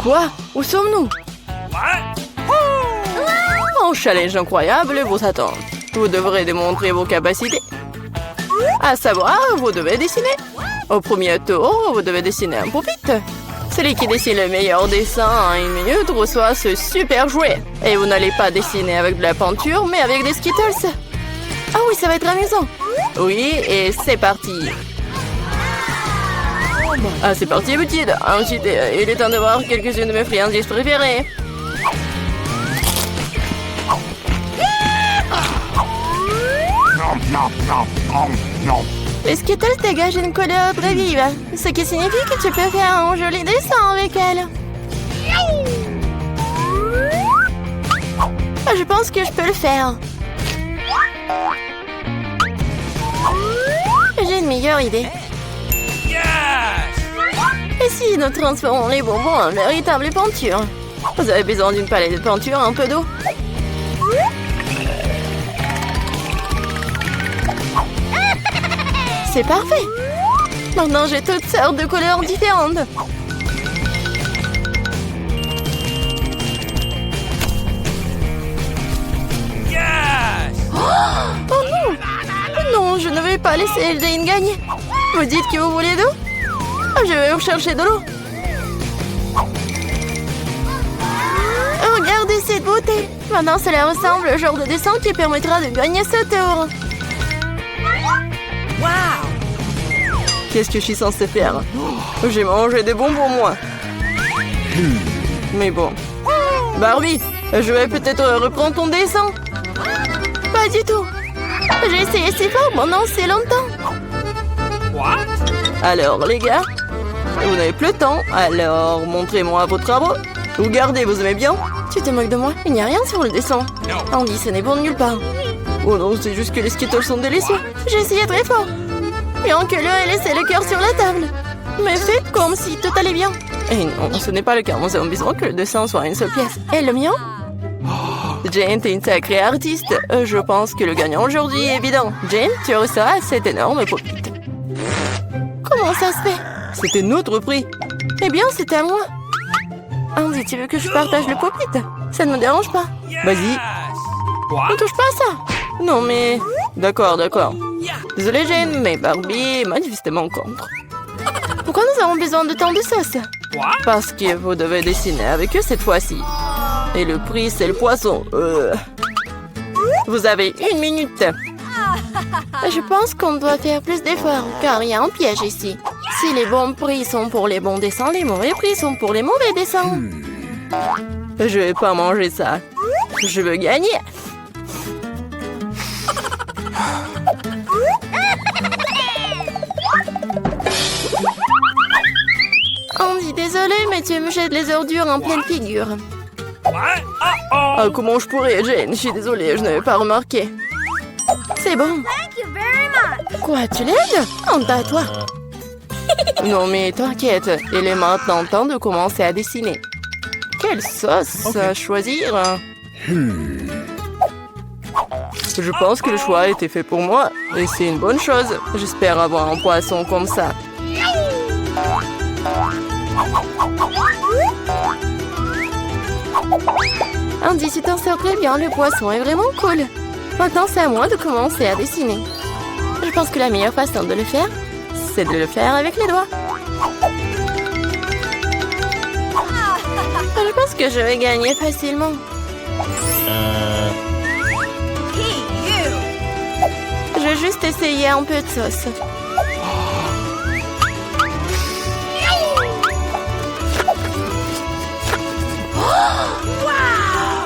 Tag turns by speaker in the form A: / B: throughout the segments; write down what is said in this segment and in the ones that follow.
A: Quoi? Où sommes-nous? Un challenge incroyable vous attend. Vous devrez démontrer vos capacités. À savoir, vous devez dessiner. Au premier tour, vous devez dessiner un pupitre. Celui qui dessine le meilleur dessin en 1 minute reçoit ce super jouet. Et vous n'allez pas dessiner avec de la peinture, mais avec des Skittles. Ah oui, ça va être amusant. Oui, et c'est parti. Ah, c'est parti, petite. Ensuite, il est temps de voir quelques-unes de mes friandises préférées. Les Skittles dégagent une couleur très vive, ce qui signifie que tu peux faire un joli dessin avec elles. Je pense que je peux le faire. J'ai une meilleure idée. Et si nous transformons les bonbons en véritable peinture? Vous avez besoin d'une palette de peinture, un peu d'eau. C'est parfait. Maintenant, j'ai toutes sortes de couleurs différentes. Oh non! Non, je ne vais pas laisser Jane gagner. Vous dites que vous voulez d'eau? Je vais vous chercher de l'eau. Regardez cette beauté. Maintenant, cela ressemble au genre de dessin qui permettra de gagner ce tour. Qu'est-ce que je suis censée faire? J'ai mangé des bonbons, moi. Mais bon. Barbie, je vais peut-être reprendre ton dessin. Pas du tout. J'ai essayé si fort pendant si longtemps. Alors, les gars, vous n'avez plus le temps. Alors, montrez-moi vos travaux. Regardez, vous aimez bien? Tu te moques de moi? Il n'y a rien sur le dessin. Andy, ce n'est bon de nulle part. Oh non, c'est juste que les Skittles sont délicieux. J'ai essayé très fort. Bien que l'heure ait laissé le cœur sur la table. Mais faites comme si tout allait bien. Et non, ce n'est pas le cas. Nous avons besoin que le dessin soit une seule pièce. Et le mien? Jane, t'es une sacrée artiste. Je pense que le gagnant aujourd'hui est évident. Jane, tu recevras cet énorme pupitre. Comment ça se fait? C'était notre prix. Eh bien, c'était à moi. Andy, tu veux que je partage le pupitre? Ça ne me dérange pas. Vas-y. Ne touche pas à ça. Non, mais... D'accord. Désolée, Jane, mais Barbie est manifestement contre. Pourquoi nous avons besoin de tant de sauce? Parce que vous devez dessiner avec eux cette fois-ci. Et le prix, c'est le poisson. Vous avez 1 minute. Je pense qu'on doit faire plus d'efforts, car il y a un piège ici. Si les bons prix sont pour les bons dessins, les mauvais prix sont pour les mauvais dessins. Je vais pas manger ça. Je veux gagner. Andy, désolé, mais tu me jettes les ordures en pleine figure. Ah, comment je pourrais, Jane? Je suis désolée, je n'avais pas remarqué. C'est bon. Quoi, tu l'aides? Honte à toi. Non, mais t'inquiète, il est maintenant temps de commencer à dessiner. Quelle sauce choisir? Je pense que le choix a été fait pour moi, et c'est une bonne chose. J'espère avoir un poisson comme ça. Andy, tu t'en sors très bien, le poisson est vraiment cool. Maintenant, c'est à moi de commencer à dessiner. Je pense que la meilleure façon de le faire, c'est de le faire avec les doigts. Je pense que je vais gagner facilement. Je vais juste essayer un peu de sauce.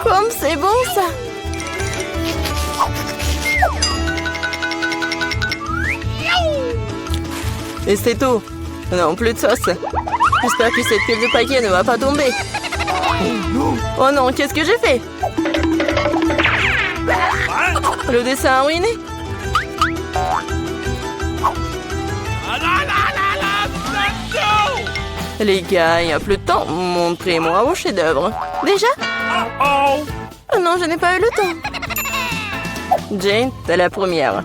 A: Comme c'est bon ça! Et c'est tout. Non, plus de sauce. J'espère que cette pile de paquets ne va pas tomber. Oh non, qu'est-ce que j'ai fait? Le dessin a ruiné. Les gars, il n'y a plus de temps. Montrez-moi vos chefs-d'œuvre. Déjà? Oh non, je n'ai pas eu le temps. Jane, t'es la première.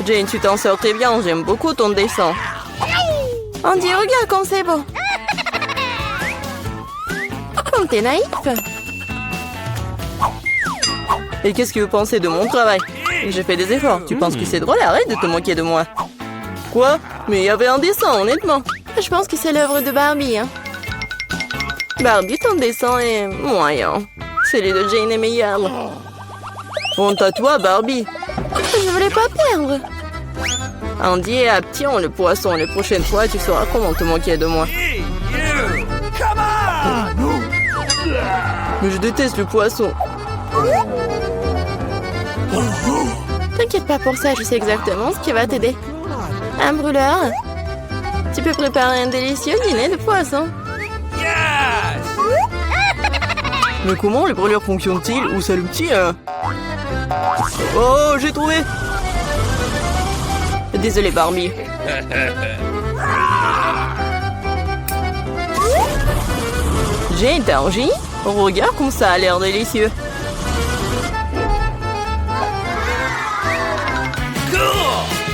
A: Jane, tu t'en sors très bien. J'aime beaucoup ton dessin. Andy, regarde comme c'est beau. Comme t'es naïf. Et qu'est-ce que vous pensez de mon travail? J'ai fait des efforts. Tu penses que c'est drôle? Arrête de te moquer de moi. Quoi? Mais il y avait un dessin, honnêtement. Je pense que c'est l'œuvre de Barbie. Hein. Barbie, ton dessin est moyen. Celui de Jane est meilleur. Honte à toi, Barbie. Je voulais pas perdre. Andy et Apti ont le poisson. Les prochaines fois, tu sauras comment te moquer de moi. Mais je déteste le poisson. T'inquiète pas pour ça, je sais exactement ce qui va t'aider. Un brûleur. Tu peux préparer un délicieux dîner de poisson. Mais comment les brûleurs fonctionnent-ils? Où c'est l'outil? Oh, j'ai trouvé! Désolé, Barbie. J'ai t'as un génie? Regarde comme ça a l'air délicieux.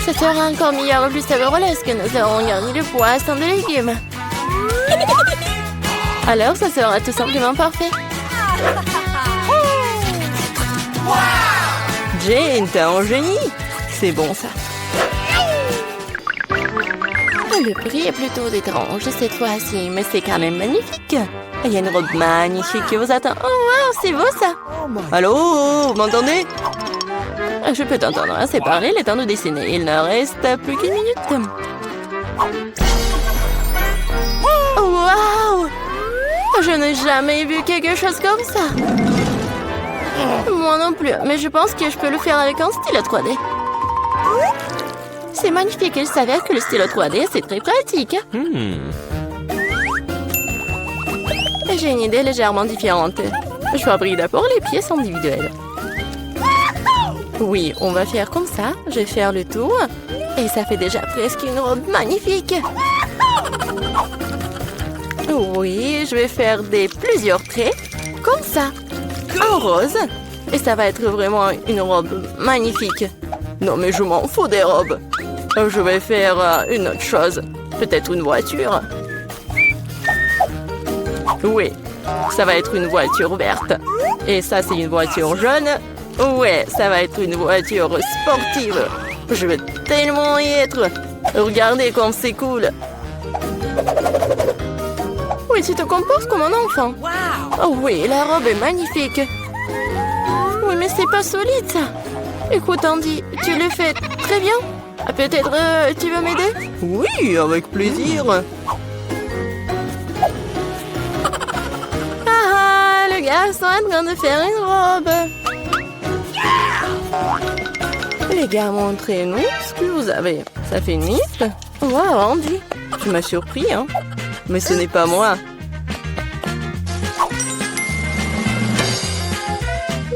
A: Ça sera encore meilleur et plus savoureux lorsque nous aurons garni le poisson de légumes. Alors, ça sera tout simplement parfait. Jane, t'es un génie. C'est bon, ça. Le prix est plutôt étrange cette fois-ci, mais c'est quand même magnifique. Il y a une robe magnifique qui vous attend. Oh, wow, c'est beau, ça. Allô, vous m'entendez? Je peux t'entendre assez parler, le temps de dessiner. Il ne reste plus qu'une minute. Wow! Je n'ai jamais vu quelque chose comme ça. Moi non plus, mais je pense que je peux le faire avec un stylo 3D. C'est magnifique, il s'avère que le stylo 3D, c'est très pratique. J'ai une idée légèrement différente. Je fabrique d'abord les pièces individuelles. Oui, on va faire comme ça. Je vais faire le tour. Et ça fait déjà presque une robe magnifique. Oui, je vais faire plusieurs traits. Comme ça. En rose. Et ça va être vraiment une robe magnifique. Non, mais je m'en fous des robes. Je vais faire une autre chose. Peut-être une voiture. Oui, ça va être une voiture verte. Et ça, c'est une voiture jaune. Ouais, ça va être une voiture sportive. Je vais tellement y être. Regardez comme c'est cool. Oui, tu te comportes comme un enfant. Oh oui, la robe est magnifique. Oui, mais c'est pas solide, ça. Écoute, Andy, tu le fais très bien. Peut-être tu veux m'aider? Oui, avec plaisir. Ah, le garçon est en train de faire une robe. Les gars, montrez-nous ce que vous avez. Ça fait une liste. Wow, Andy, tu m'as surpris, hein? Mais ce n'est pas moi.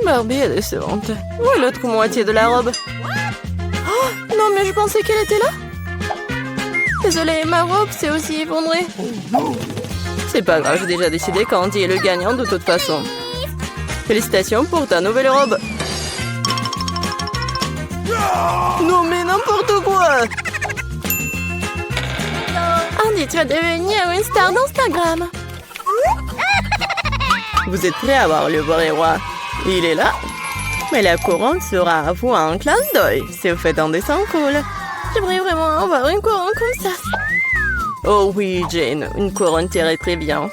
A: Barbie est décevante. Où est l'autre moitié de la robe? Oh, non, mais je pensais qu'elle était là. Désolée, ma robe s'est aussi effondrée. C'est pas grave, j'ai déjà décidé qu'Andy est le gagnant de toute façon. Félicitations pour ta nouvelle robe. Non, mais n'importe quoi! Andy, tu vas devenir une star d'Instagram. Vous êtes prêts à voir le vrai roi? Il est là. Mais la couronne sera à vous un clin d'œil si vous faites un dessin cool. J'aimerais vraiment avoir une couronne comme ça. Oh oui, Jane, une couronne t'irait très bien.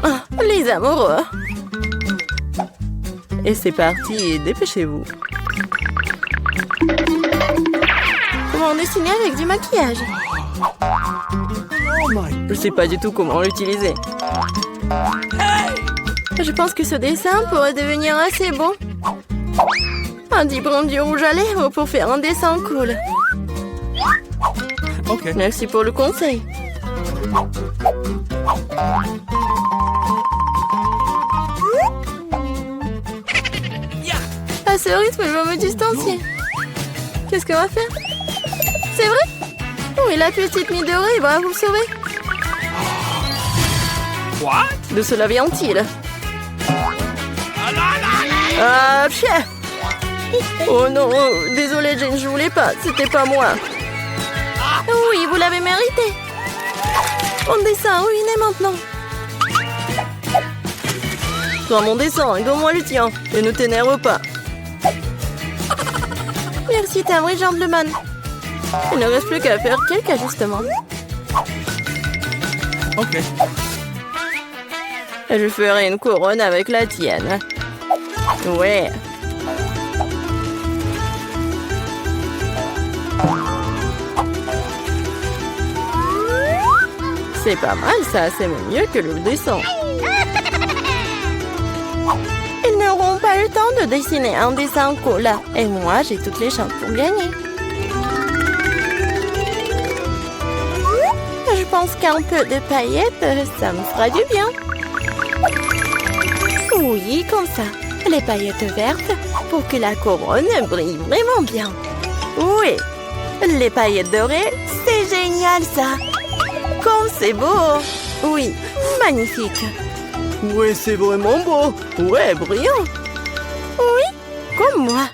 A: Ah, les amoureux. Et c'est parti, dépêchez-vous. Comment dessiner avec du maquillage? Je sais pas du tout comment l'utiliser. Je pense que ce dessin pourrait devenir assez bon. Andy prend du rouge à lèvres pour faire un dessin cool.
B: Okay.
A: Merci pour le conseil. À ce rythme, je vais me distancier. Qu'est-ce qu'on va faire? C'est vrai? Oui, la petite Midori va vous sauver.
B: What?
A: De cela vient-il? Ah, chien! Oh non, désolé Jane, je voulais pas, c'était pas moi. Oui, vous l'avez mérité. Mon dessin ruiné maintenant. Toi, mon dessin, et donne-moi le tien. Et ne t'énerve pas. Merci, t'es un vrai gentleman. Il ne reste plus qu'à faire quelques ajustements.
B: Ok.
A: Je ferai une couronne avec la tienne. Ouais. C'est pas mal ça, c'est mieux que le dessin. Ils n'auront pas le temps de dessiner un dessin cool. Et moi, j'ai toutes les chances pour gagner. Je pense qu'un peu de paillettes, ça me fera du bien. Oui, comme ça. Les paillettes vertes pour que la couronne brille vraiment bien. Oui, les paillettes dorées, c'est génial ça. Comme c'est beau. Oui, magnifique. Ouais, c'est vraiment beau. Ouais, brillant. Oui, comme moi.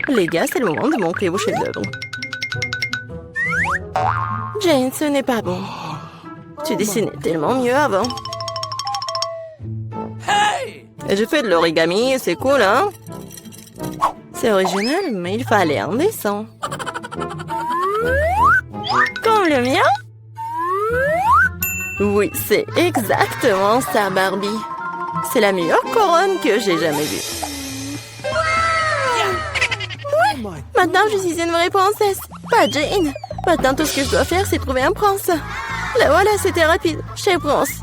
A: Les gars, c'est le moment de montrer vos chefs-d'œuvre. Jane, ce n'est pas bon. Tu dessinais tellement mieux avant. J'ai fait de l'origami, c'est cool, hein? C'est original, mais il fallait un dessin. Comme le mien? Oui, c'est exactement ça, Barbie. C'est la meilleure couronne que j'ai jamais vue. Oui, maintenant je suis une vraie princesse, pas Jane. Maintenant, tout ce que je dois faire, c'est trouver un prince. Là, voilà, c'était rapide. Chez Prince.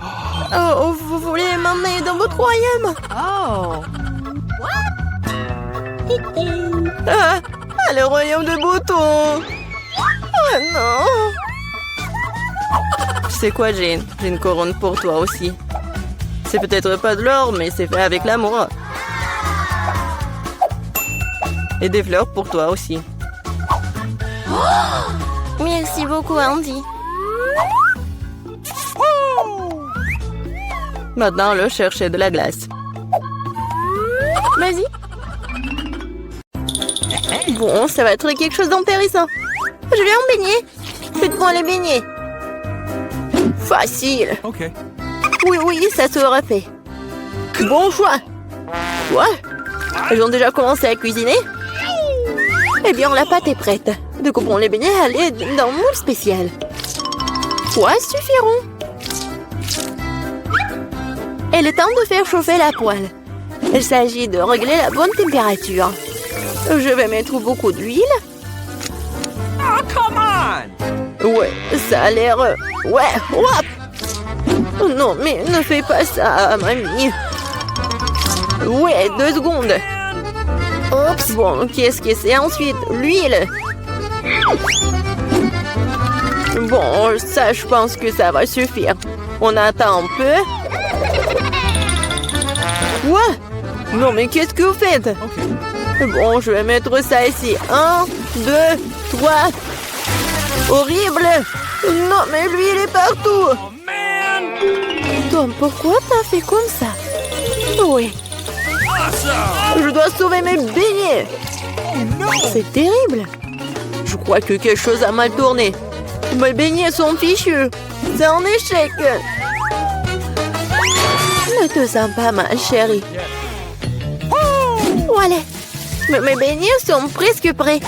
A: Oh, vous voulez m'emmener dans votre royaume?
B: Oh.
A: Ah, le royaume de Bouton. Oh non. Tu sais quoi, Jane? J'ai une couronne pour toi aussi. C'est peut-être pas de l'or, mais c'est fait avec l'amour. Et des fleurs pour toi aussi. Merci beaucoup, Andy. Maintenant, le chercher de la glace. Vas-y. Bon, ça va être quelque chose d'intéressant. Je vais en baigner. Faites-moi les beignets. Facile.
B: Ok.
A: Oui, ça sera fait. Bon choix. Quoi? Elles ont déjà commencé à cuisiner? Eh bien, la pâte est prête. Découpons les beignets à l'aide d'un moule spécial. Quoi suffiront? Il est temps de faire chauffer la poêle. Il s'agit de régler la bonne température. Je vais mettre beaucoup d'huile.
B: Oh, come on!
A: Ouais, ça a l'air... Ouais, hop! Oh non, mais ne fais pas ça, mamie. Ouais, 2 secondes. Oups, bon, qu'est-ce que c'est ensuite? L'huile. Bon, ça, je pense que ça va suffire. On attend un peu. Quoi? Non, mais qu'est-ce que vous faites?
B: Ok.
A: Bon, je vais mettre ça ici. 1, 2, 3. Horrible! Non, mais l'huile est partout.
B: Oh, man!
A: Tom, pourquoi t'as fait comme ça? Oui,
B: Awesome!
A: je dois sauver mes beignets.
B: Oh, no!
A: C'est terrible. Je crois que quelque chose a mal tourné. Mes beignets sont fichus. C'est un échec. Ne te sens pas mal, chérie. Voilà. Mes beignets sont presque prêts.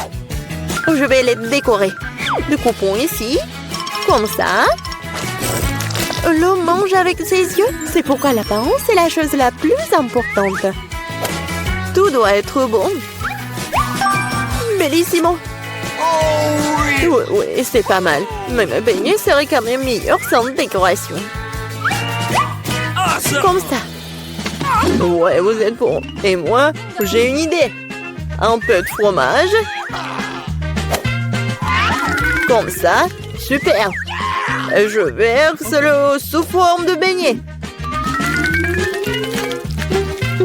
A: Je vais les décorer. Découpons ici. Comme ça. L'eau mange avec ses yeux. C'est pourquoi l'apparence est la chose la plus importante. Tout doit être bon. Bellissimo. Oui, c'est pas mal. Mais mes beignets seraient quand même meilleurs sans décoration.
B: Awesome!
A: Comme ça. Ouais, vous êtes bon. Et moi, j'ai une idée. Un peu de fromage. Comme ça. Super. Je verse l'eau sous forme de beignet.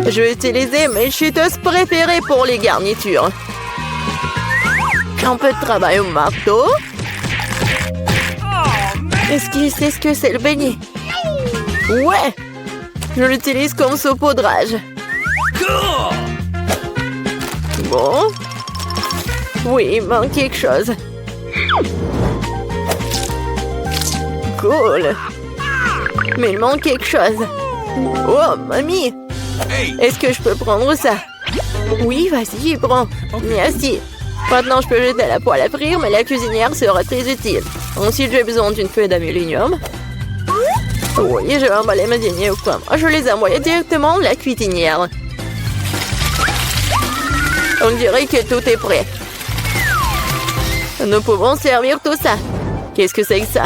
A: Je vais utiliser mes cheetos préférées pour les garnitures. Un peu de travail au marteau. Est-ce qu'il sait ce que c'est le beignet? Ouais! Je l'utilise comme saupoudrage.
B: Cool!
A: Bon. Oui, il manque quelque chose. Cool. Mais il manque quelque chose. Oh, mamie.
B: Hey.
A: Est-ce que je peux prendre ça? Oui, vas-y, prends. Merci. Maintenant, je peux jeter la poêle à frire, mais la cuisinière sera très utile. Ensuite, j'ai besoin d'une feuille d'aluminium. Oui, je vais emballer mes dîners aux pommes. Je les ai envoyés directement de la cuisinière. On dirait que tout est prêt. Nous pouvons servir tout ça. Qu'est-ce que c'est que ça?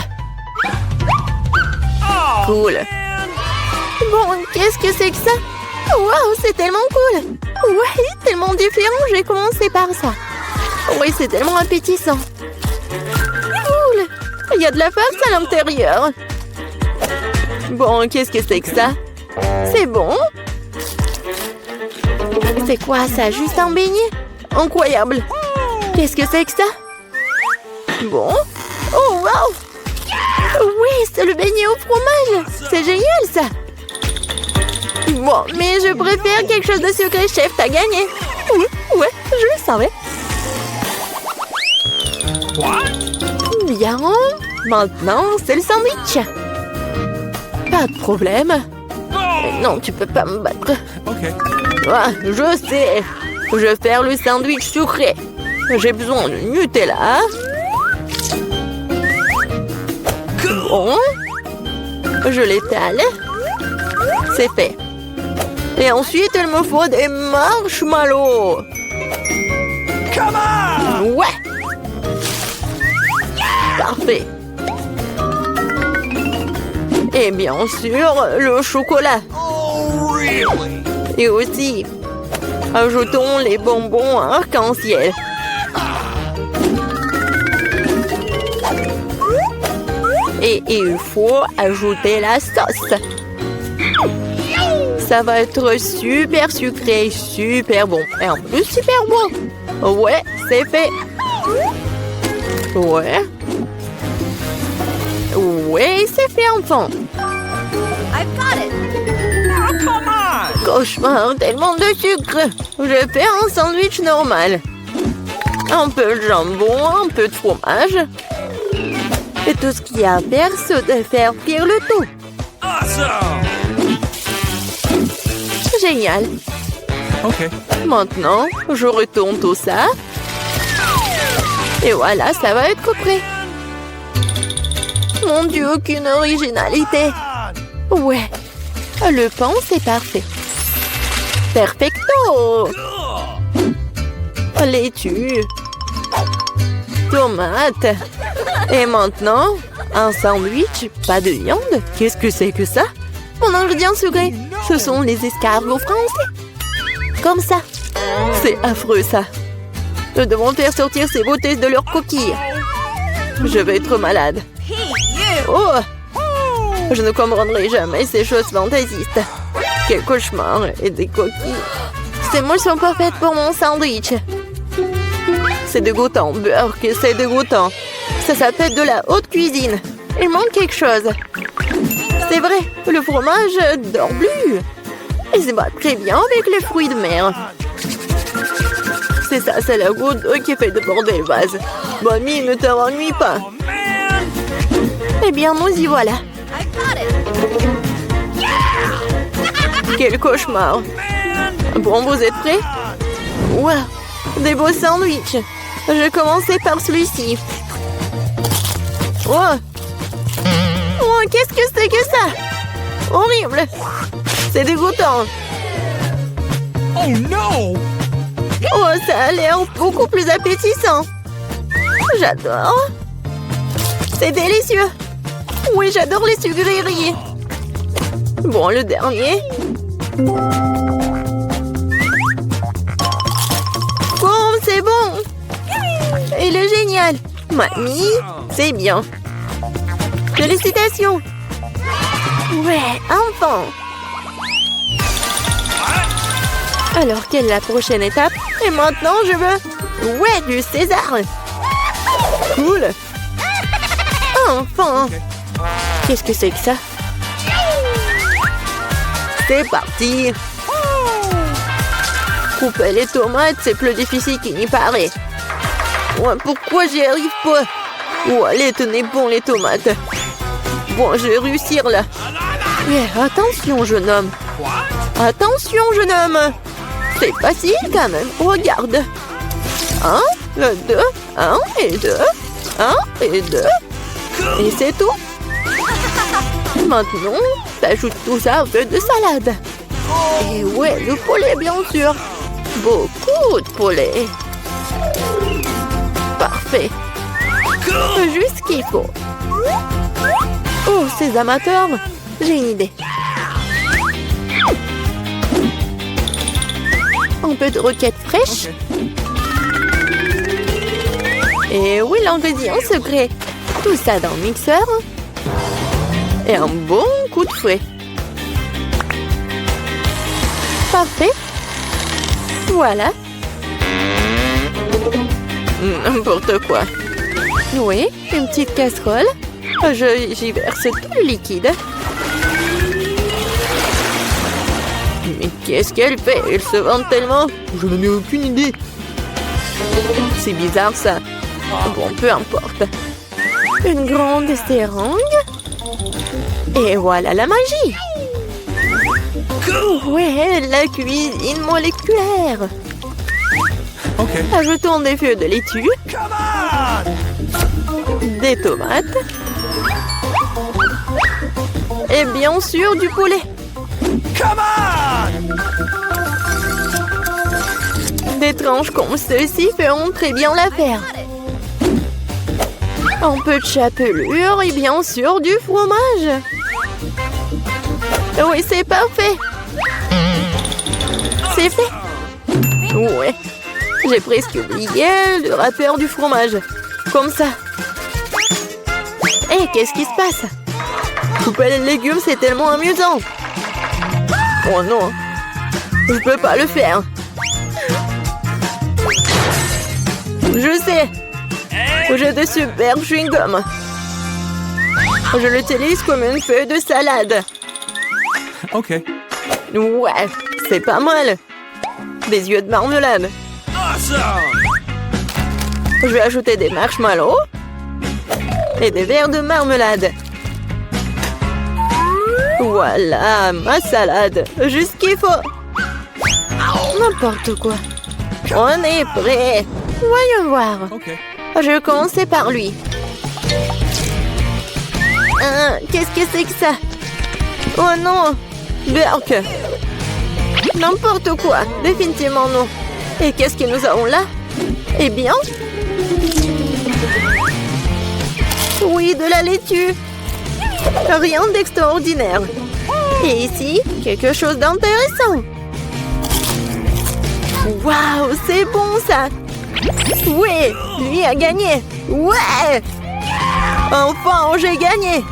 A: Cool. Bon, qu'est-ce que c'est que ça? Waouh, c'est tellement cool. Ouais, tellement différent. Je vais commencer par ça. Oui, c'est tellement appétissant. Cool. Il y a de la farce à l'intérieur. Bon, qu'est-ce que c'est que ça? C'est bon. C'est quoi ça? Juste un beignet? Incroyable. Qu'est-ce que c'est que ça? Bon. Oh, wow. Oui, c'est le beignet au fromage. C'est génial, ça. Bon, mais je préfère quelque chose de sucré, chef. T'as gagné. Oui, ouais, je le savais. Bien. Maintenant, c'est le sandwich. Pas de problème. Mais non, tu peux pas me battre.
B: Okay.
A: Ah, je sais. Je vais faire le sandwich sucré. J'ai besoin de Nutella. Bon. Je l'étale. C'est fait. Et ensuite, il me faut des marshmallows.
B: Come on!
A: Ouais. Parfait. Et bien sûr, le chocolat.
B: Oh, really?
A: Et aussi, ajoutons les bonbons arc-en-ciel. Et il faut ajouter la sauce. Ça va être super sucré, super bon. Et en plus, super bon. Ouais, c'est fait. Ouais. Ouais, c'est fait, enfant.
C: I've got it.
B: Oh, come on!
A: Cauchemar, tellement de sucre. Je vais faire un sandwich normal. Un peu de jambon, un peu de fromage. Et tout ce qu'il y a à faire, c'est de faire cuire le tout.
B: Awesome!
A: Génial.
B: Okay.
A: Maintenant, je retourne tout ça. Et voilà, ça va être prêt. Mon Dieu, aucune originalité. Ouais, le pain, c'est parfait. Perfecto. Laitue. Tomate. Et maintenant, un sandwich, pas de viande. Qu'est-ce que c'est que ça? Mon ingrédient secret, ce sont les escargots français. Comme ça. C'est affreux, ça. Nous devons faire sortir ces beautés de leurs coquilles. Je vais être malade. Oh! Je ne comprendrai jamais ces choses fantaisistes. Quel cauchemar et des coquilles. Ces moules sont pas faites pour mon sandwich. C'est dégoûtant, Burke, c'est dégoûtant. Ça s'appelle de la haute cuisine. Il manque quelque chose. C'est vrai, le fromage dort plus. Il se bat très bien avec les fruits de mer. C'est ça, c'est la goutte d'eau qui fait déborder le vase. Bonnie, ne te ennuie pas.
B: Oh, man!
A: Eh bien, nous y voilà.
C: I've got it.
A: Quel cauchemar. Bon, vous êtes prêts? Wow, des beaux sandwichs. Je vais commencer par celui-ci. Oh, qu'est-ce que c'est que ça? Horrible. C'est dégoûtant.
B: Oh, no!
A: Oh, ça a l'air beaucoup plus appétissant. J'adore. C'est délicieux. Oui, j'adore les sucreries. Bon, le dernier. Bon, c'est bon. Il est génial. Mamie, c'est bien. Félicitations. Ouais, enfant. Alors, quelle est la prochaine étape? Et maintenant, je veux... Ouais, du César. Cool. Enfin. Qu'est-ce que c'est que ça? C'est parti. Couper les tomates, c'est plus difficile qu'il n'y paraît. Ouais, pourquoi j'y arrive pas? Oh, allez, tenez bon les tomates. Bon, je vais réussir là. Mais attention, jeune homme. Attention, jeune homme. C'est facile quand même. Regarde. 1, 2, 1 et 2. 1 et 2. Et c'est tout. Maintenant, t'ajoutes tout ça au peu de salade. Et ouais, le poulet, bien sûr. Beaucoup de poulet. Parfait. Juste ce qu'il faut. Oh, ces amateurs. J'ai une idée. Un peu de roquette fraîche. Et oui, l'ingrédient secret. Tout ça dans le mixeur. Et un bon coup de fouet. Parfait. Voilà. N'importe quoi. Oui, une petite casserole. J'y verse tout le liquide. Mais qu'est-ce qu'elle fait? Elle se vante tellement. Je n'en ai aucune idée. C'est bizarre ça. Bon, peu importe. Une grande seringue. Et voilà la magie. Ouais, la cuisine moléculaire.
B: Okay.
A: Ajoutons des feuilles de laitue,
B: Come on!
A: des tomates et bien sûr du poulet.
B: Come on!
A: Des tranches comme ceci feront très bien l'affaire. Un peu de chapelure et bien sûr du fromage. Oui, c'est parfait. C'est fait. Ouais. J'ai presque oublié le râpeur du fromage. Comme ça. Hé, qu'est-ce qui se passe? Couper les légumes, c'est tellement amusant. Oh non. Je peux pas le faire. Je sais. J'ai de super chewing-gum. Je l'utilise comme une feuille de salade.
B: Okay.
A: Ouais, c'est pas mal. Des yeux de marmelade.
B: Awesome!
A: Je vais ajouter des marshmallows et des verres de marmelade. Voilà, ma salade. Juste ce qu'il faut. N'importe quoi. On est prêt. Voyons voir.
B: Okay.
A: Je vais commencer par lui. Qu'est-ce que c'est que ça? Oh non! Burk! N'importe quoi. Définitivement non. Et qu'est-ce que nous avons là? Eh bien... Oui, de la laitue. Rien d'extraordinaire. Et ici, quelque chose d'intéressant. Waouh, c'est bon ça. Oui, lui a gagné. Ouais. Enfin, j'ai gagné.